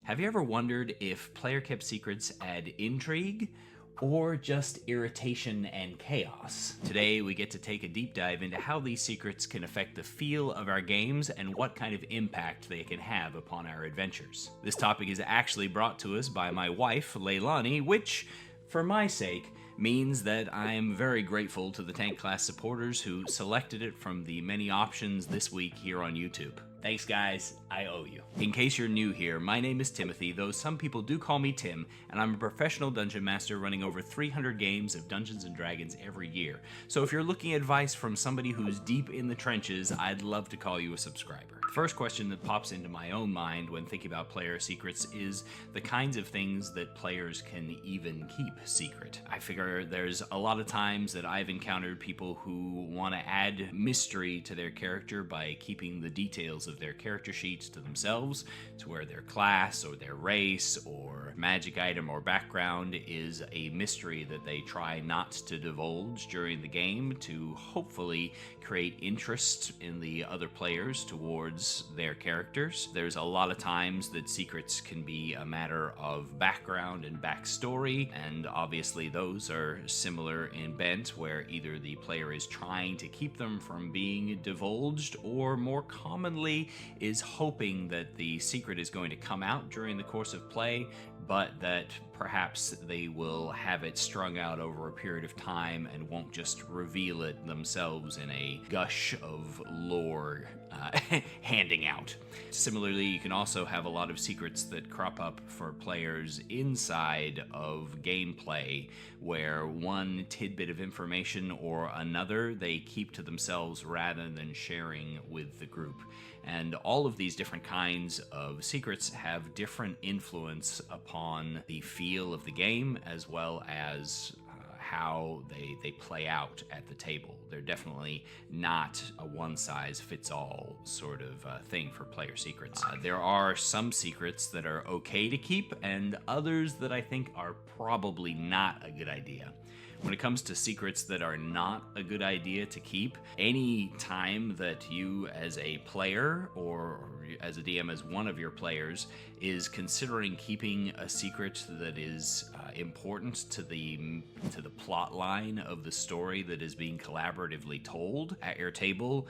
Have you ever wondered if player-kept secrets add intrigue or just irritation and chaos? Today, we get to take a deep dive into how these secrets can affect the feel of our games and what kind of impact they can have upon our adventures. This topic is actually brought to us by my wife, Leilani, which, for my sake, means that I'm very grateful to the Tank Class supporters who selected it from the many options this week here on YouTube. Thanks, guys. I owe you. In case you're new here, my name is Timothy, though some people do call me Tim, and I'm a professional dungeon master running over 300 games of Dungeons & Dragons every year. So if you're looking at advice from somebody who's deep in the trenches, I'd love to call you a subscriber. The first question that pops into my own mind when thinking about player secrets is the kinds of things that players can even keep secret. I figure there's a lot of times that I've encountered people who want to add mystery to their character by keeping the details of their character sheets to themselves, to where their class or their race or magic item or background is a mystery that they try not to divulge during the game to hopefully create interest in the other players towards their characters. There's a lot of times that secrets can be a matter of background and backstory, and obviously those are similar in bent, where either the player is trying to keep them from being divulged, or more commonly is hoping that the secret is going to come out during the course of play, but that perhaps they will have it strung out over a period of time and won't just reveal it themselves in a gush of lore handing out. Similarly, you can also have a lot of secrets that crop up for players inside of gameplay, where one tidbit of information or another they keep to themselves rather than sharing with the group. And all of these different kinds of secrets have different influence upon the feel of the game, as well as how they play out at the table. They're definitely not a one-size-fits-all sort of thing for player secrets. There are some secrets that are okay to keep, and others that I think are probably not a good idea. When it comes to secrets that are not a good idea to keep, any time that you as a player or as a DM as one of your players is considering keeping a secret that is important to the plot line of the story that is being collaboratively told at your table,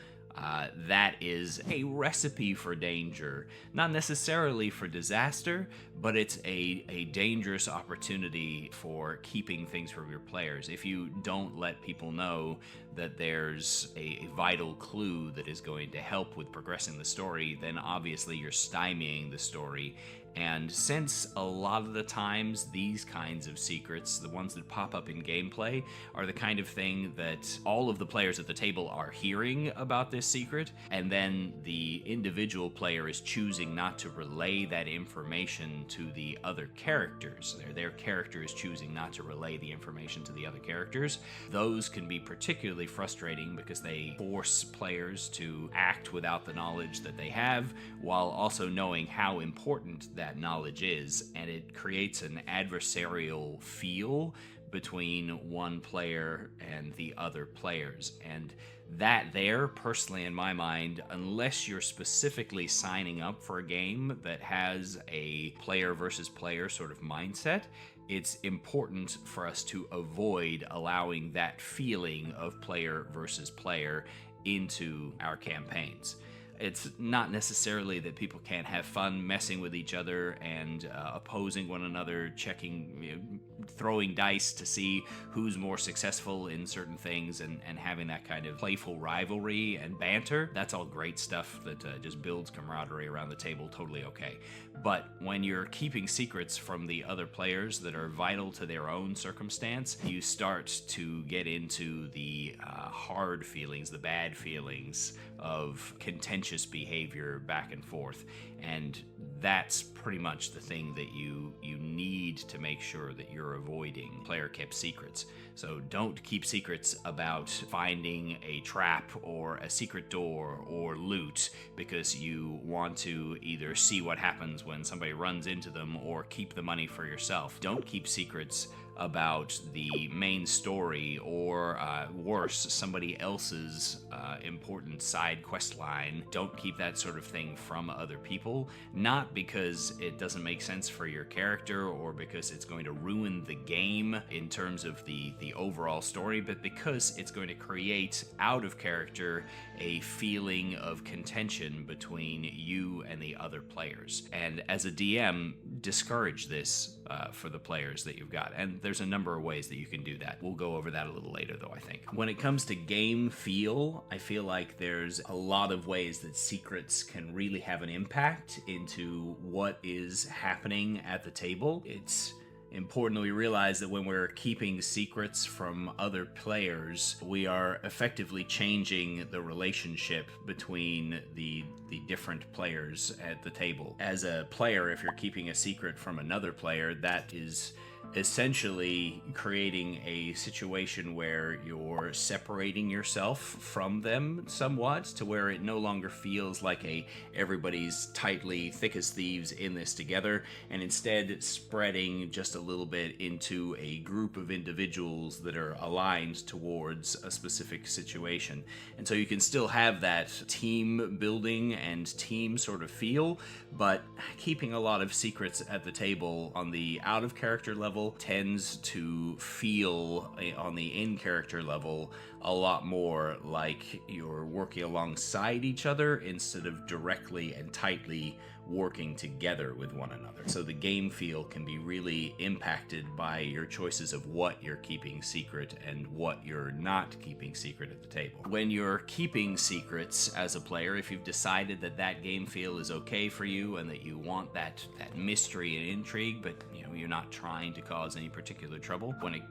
that is a recipe for danger. Not necessarily for disaster, but it's a dangerous opportunity for keeping things from your players. If you don't let people know that there's a vital clue that is going to help with progressing the story, then obviously you're stymieing the story. And since a lot of the times these kinds of secrets, the ones that pop up in gameplay, are the kind of thing that all of the players at the table are hearing about this secret, and then the individual player is choosing not to relay that information to the other characters. Their character is choosing not to relay the information to the other characters. Those can be particularly frustrating because they force players to act without the knowledge that they have, while also knowing how important that knowledge is, and it creates an adversarial feel between one player and the other players. And that there, personally in my mind, unless you're specifically signing up for a game that has a player versus player sort of mindset, it's important for us to avoid allowing that feeling of player versus player into our campaigns. It's not necessarily that people can't have fun messing with each other and opposing one another, checking, throwing dice to see who's more successful in certain things, and having that kind of playful rivalry and banter. That's all great stuff that just builds camaraderie around the table, totally okay. But when you're keeping secrets from the other players that are vital to their own circumstance, you start to get into the hard feelings, the bad feelings of contentious behavior back and forth. And that's pretty much the thing that you need to make sure that you're avoiding player-kept secrets. So don't keep secrets about finding a trap or a secret door or loot because you want to either see what happens when somebody runs into them or keep the money for yourself. Don't keep secrets about the main story, or worse, somebody else's important side quest line. Don't keep that sort of thing from other people, not because it doesn't make sense for your character or because it's going to ruin the game in terms of the overall story, but because it's going to create out of character a feeling of contention between you and the other players. And as a DM, discourage this for the players that you've got. And there's a number of ways that you can do that. We'll go over that a little later, though, I think. When it comes to game feel, I feel like there's a lot of ways that secrets can really have an impact into what is happening at the table. It's important that we realize that when we're keeping secrets from other players, we are effectively changing the relationship between the different players at the table. As a player, if you're keeping a secret from another player, that is essentially creating a situation where you're separating yourself from them somewhat, to where it no longer feels like everybody's tightly thick as thieves in this together, and instead spreading just a little bit into a group of individuals that are aligned towards a specific situation. And so you can still have that team building and team sort of feel, but keeping a lot of secrets at the table on the out of character level tends to feel on the in-character level a lot more like you're working alongside each other instead of directly and tightly working together with one another. So the game feel can be really impacted by your choices of what you're keeping secret and what you're not keeping secret at the table. When you're keeping secrets as a player, if you've decided that that game feel is okay for you and that you want that mystery and intrigue, but you're not trying to cause any particular trouble, when it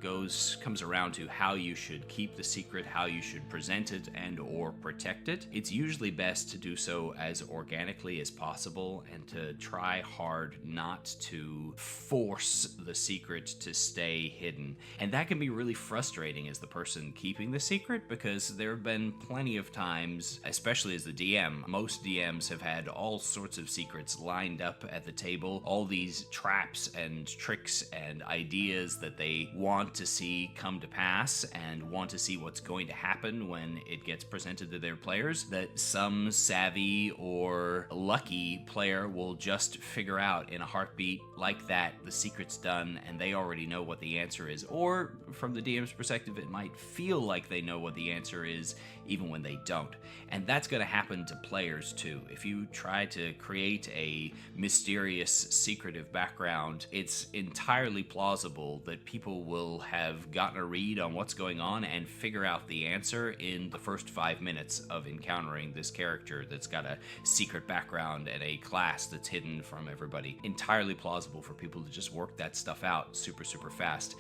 comes around to how you should keep the secret, how you should present it and or protect it, it's usually best to do so as organically as possible and to try hard not to force the secret to stay hidden. And that can be really frustrating as the person keeping the secret, because there have been plenty of times, especially as the DM, most DMs have had all sorts of secrets lined up at the table, all these traps and tricks and ideas that they want to see come to pass and want to see what's going to happen when it gets presented to their players, that some savvy or lucky player will just figure out in a heartbeat. Like that, the secret's done and they already know what the answer is. Or from the DM's perspective, it might feel like they know what the answer is even when they don't. And that's going to happen to players too. If you try to create a mysterious, secretive background, it's entirely plausible that people will have gotten a read on what's going on and figure out the answer in the first 5 minutes of encountering this character that's got a secret background and a class that's hidden from everybody. Entirely plausible for people to just work that stuff out super, super fast.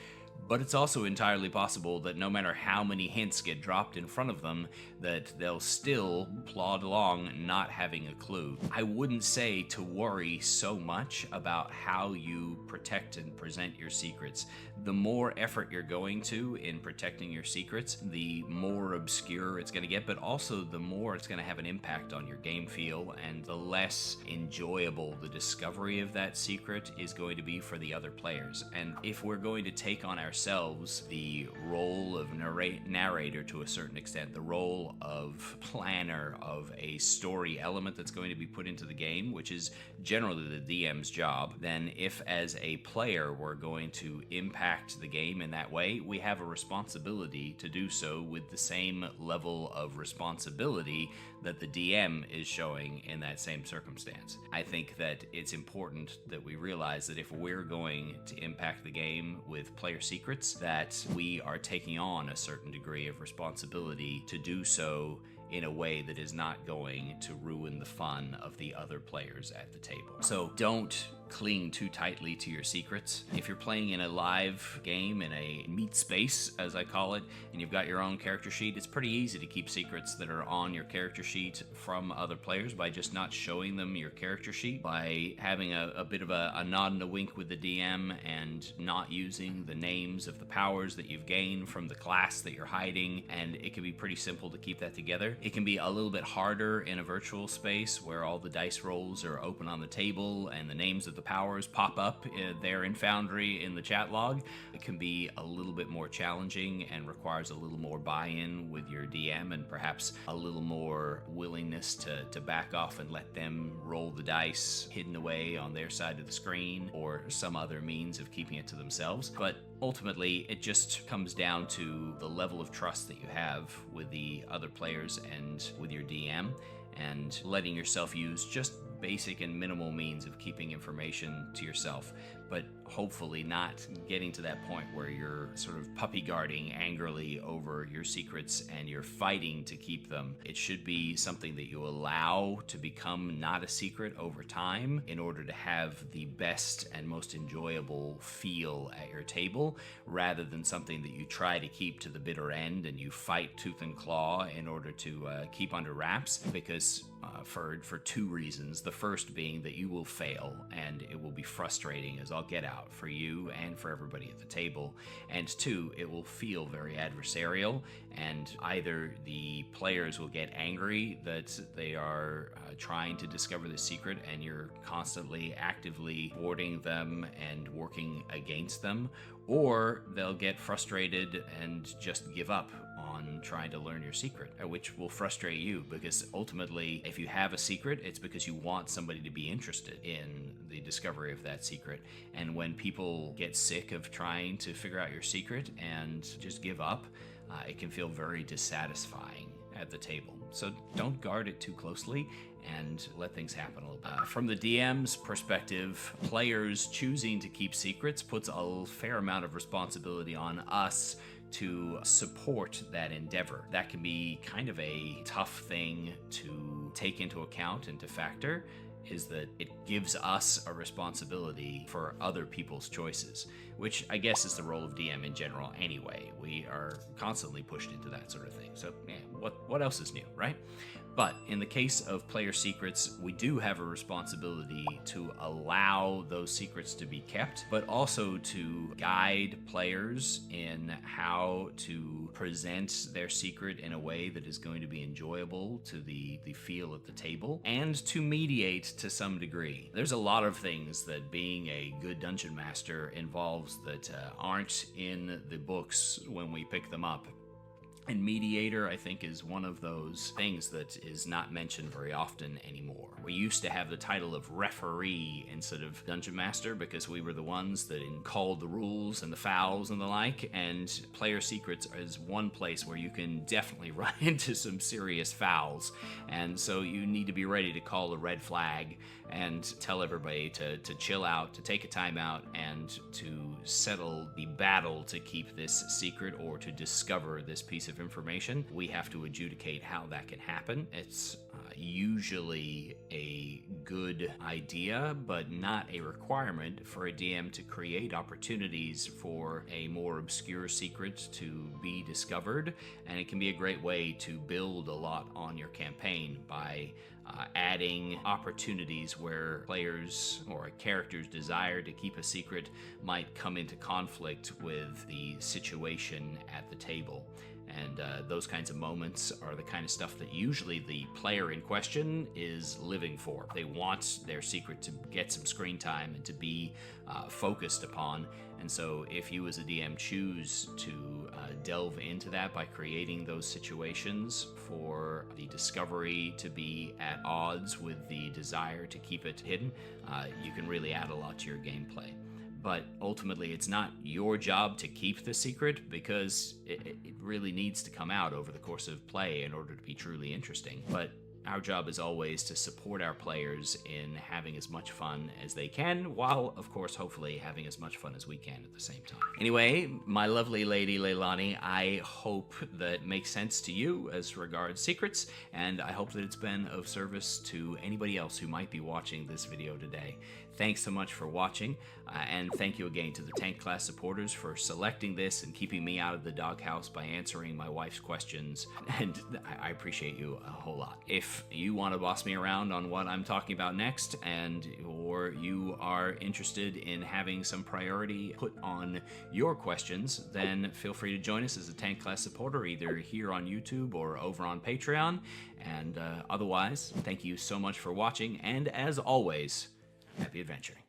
But it's also entirely possible that no matter how many hints get dropped in front of them, that they'll still plod along not having a clue. I wouldn't say to worry so much about how you protect and present your secrets. The more effort you're going to in protecting your secrets, the more obscure it's going to get, but also the more it's going to have an impact on your game feel, and the less enjoyable the discovery of that secret is going to be for the other players. And if we're going to take on ourselves the role of narrator to a certain extent, the role of planner of a story element that's going to be put into the game, which is generally the DM's job, then if as a player we're going to impact the game in that way, we have a responsibility to do so with the same level of responsibility that the DM is showing in that same circumstance. I think that it's important that we realize that if we're going to impact the game with player secrets, that we are taking on a certain degree of responsibility to do so in a way that is not going to ruin the fun of the other players at the table. So don't cling too tightly to your secrets. If you're playing in a live game, in a meat space, as I call it, and you've got your own character sheet, it's pretty easy to keep secrets that are on your character sheet from other players by just not showing them your character sheet, by having a bit of a nod and a wink with the DM and not using the names of the powers that you've gained from the class that you're hiding, and it can be pretty simple to keep that together. It can be a little bit harder in a virtual space where all the dice rolls are open on the table and the names of the powers pop up there in Foundry in the chat log. It can be a little bit more challenging and requires a little more buy-in with your DM and perhaps a little more willingness to back off and let them roll the dice hidden away on their side of the screen or some other means of keeping it to themselves. But ultimately, it just comes down to the level of trust that you have with the other players and with your DM, and letting yourself use just basic and minimal means of keeping information to yourself, but hopefully not getting to that point where you're sort of puppy guarding angrily over your secrets and you're fighting to keep them. It should be something that you allow to become not a secret over time in order to have the best and most enjoyable feel at your table, rather than something that you try to keep to the bitter end and you fight tooth and claw in order to keep under wraps, because for two reasons. The first being that you will fail and it will be frustrating as all get out for you and for everybody at the table. And two, it will feel very adversarial, and either the players will get angry that they are trying to discover the secret and you're constantly actively thwarting them and working against them, or they'll get frustrated and just give up on trying to learn your secret, which will frustrate you, because ultimately, if you have a secret, it's because you want somebody to be interested in the discovery of that secret. And when people get sick of trying to figure out your secret and just give up, it can feel very dissatisfying at the table. So don't guard it too closely and let things happen a little bit. From the DM's perspective, players choosing to keep secrets puts a fair amount of responsibility on us to support that endeavor. That can be kind of a tough thing to take into account and to factor, is that it gives us a responsibility for other people's choices, which I guess is the role of DM in general anyway. We are constantly pushed into that sort of thing. So yeah, what else is new, right? But in the case of player secrets, we do have a responsibility to allow those secrets to be kept, but also to guide players in how to present their secret in a way that is going to be enjoyable to the feel at the table, and to mediate to some degree. There's a lot of things that being a good dungeon master involves that aren't in the books when we pick them up. And mediator, I think, is one of those things that is not mentioned very often anymore. We used to have the title of referee instead of dungeon master because we were the ones that called the rules and the fouls and the like, and player secrets is one place where you can definitely run into some serious fouls. And so you need to be ready to call a red flag and tell everybody to chill out, to take a time out, and to settle the battle to keep this secret or to discover this piece of information. We have to adjudicate how that can happen. It's usually a good idea, but not a requirement for a DM to create opportunities for a more obscure secret to be discovered, and it can be a great way to build a lot on your campaign by adding opportunities where players or a character's desire to keep a secret might come into conflict with the situation at the table. And those kinds of moments are the kind of stuff that usually the player in question is living for. They want their secret to get some screen time and to be focused upon. And so if you as a DM choose to delve into that by creating those situations for the discovery to be at odds with the desire to keep it hidden, you can really add a lot to your gameplay. But ultimately, it's not your job to keep the secret, because it really needs to come out over the course of play in order to be truly interesting. But our job is always to support our players in having as much fun as they can, while, of course, hopefully having as much fun as we can at the same time. Anyway, my lovely lady Leilani, I hope that makes sense to you as regards secrets, and I hope that it's been of service to anybody else who might be watching this video today. Thanks so much for watching, and thank you again to the Tank Class supporters for selecting this and keeping me out of the doghouse by answering my wife's questions, and I appreciate you a whole lot. If you want to boss me around on what I'm talking about next, or you are interested in having some priority put on your questions, then feel free to join us as a Tank Class supporter, either here on YouTube or over on Patreon. And otherwise, thank you so much for watching, and as always, happy adventuring.